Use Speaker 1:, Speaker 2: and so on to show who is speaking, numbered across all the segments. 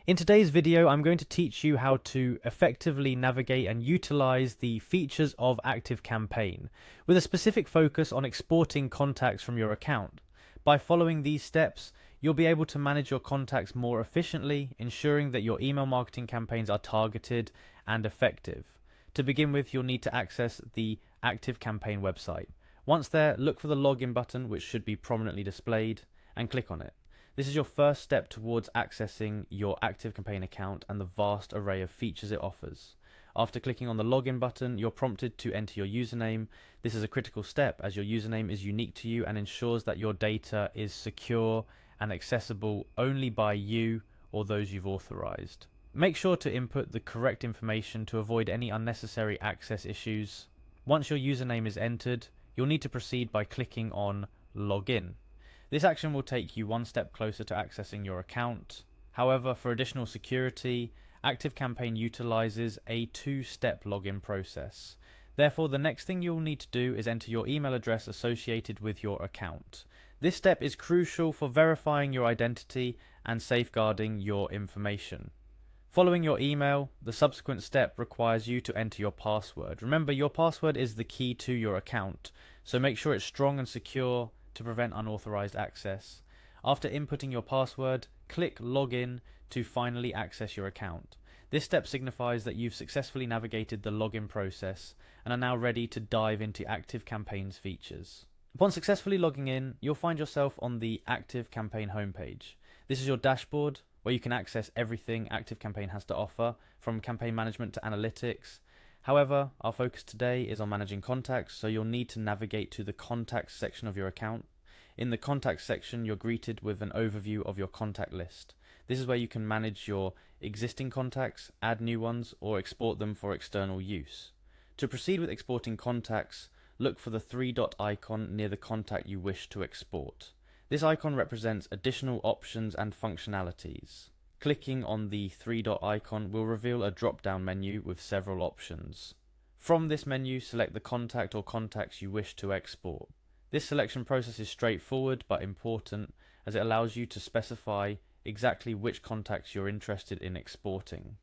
Speaker 1: In today's video, I'm going to teach you how to effectively navigate and utilize the features of ActiveCampaign with a specific focus on exporting contacts from your account. By following these steps, you'll be able to manage your contacts more efficiently, ensuring that your email marketing campaigns are targeted and effective. To begin with, you'll need to access the ActiveCampaign website. Once there, look for the login button, which should be prominently displayed, and click on it. This is your first step towards accessing your ActiveCampaign account and the vast array of features it offers. After clicking on the login button, you're prompted to enter your username. This is a critical step as your username is unique to you and ensures that your data is secure and accessible only by you or those you've authorized. Make sure to input the correct information to avoid any unnecessary access issues. Once your username is entered, you'll need to proceed by clicking on Login. This action will take you one step closer to accessing your account. However, for additional security, ActiveCampaign utilizes a two-step login process. Therefore, the next thing you'll need to do is enter your email address associated with your account. This step is crucial for verifying your identity and safeguarding your information. Following your email, the subsequent step requires you to enter your password. Remember, your password is the key to your account, so make sure it's strong and secure to prevent unauthorized access. After inputting your password, click Login to finally access your account. This step signifies that you've successfully navigated the login process and are now ready to dive into ActiveCampaign's features. Upon successfully logging in, you'll find yourself on the ActiveCampaign homepage. This is your dashboard where you can access everything ActiveCampaign has to offer, from campaign management to analytics. However, our focus today is on managing contacts, so you'll need to navigate to the contacts section of your account. In the contacts section, you're greeted with an overview of your contact list. This is where you can manage your existing contacts, add new ones, or export them for external use. To proceed with exporting contacts, look for the three-dot icon near the contact you wish to export. This icon represents additional options and functionalities. Clicking on the three-dot icon will reveal a drop-down menu with several options. From this menu, select the contact or contacts you wish to export. This selection process is straightforward but important, as it allows you to specify exactly which contacts you're interested in exporting.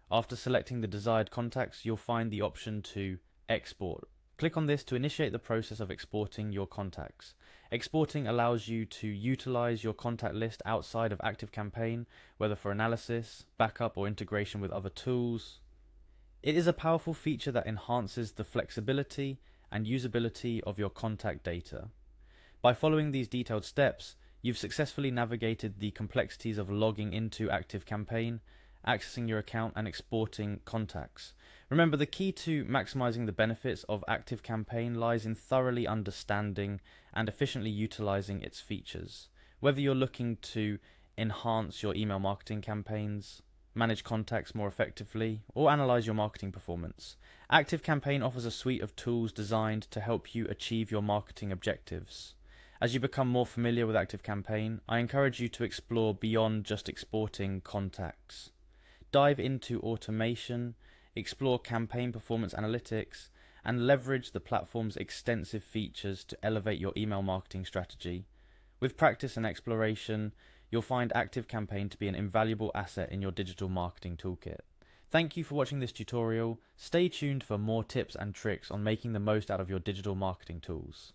Speaker 1: After selecting the desired contacts, you'll find the option to export. Click on this to initiate the process of exporting your contacts. Exporting allows you to utilize your contact list outside of ActiveCampaign, whether for analysis, backup, or integration with other tools. It is a powerful feature that enhances the flexibility and usability of your contact data. By following these detailed steps, you've successfully navigated the complexities of logging into ActiveCampaign, accessing your account, and exporting contacts. Remember, the key to maximizing the benefits of ActiveCampaign lies in thoroughly understanding and efficiently utilizing its features. Whether you're looking to enhance your email marketing campaigns, manage contacts more effectively, or analyze your marketing performance, ActiveCampaign offers a suite of tools designed to help you achieve your marketing objectives. As you become more familiar with ActiveCampaign, I encourage you to explore beyond just exporting contacts. Dive into automation, explore campaign performance analytics, and leverage the platform's extensive features to elevate your email marketing strategy. With practice and exploration, you'll find ActiveCampaign to be an invaluable asset in your digital marketing toolkit. Thank you for watching this tutorial. Stay tuned for more tips and tricks on making the most out of your digital marketing tools.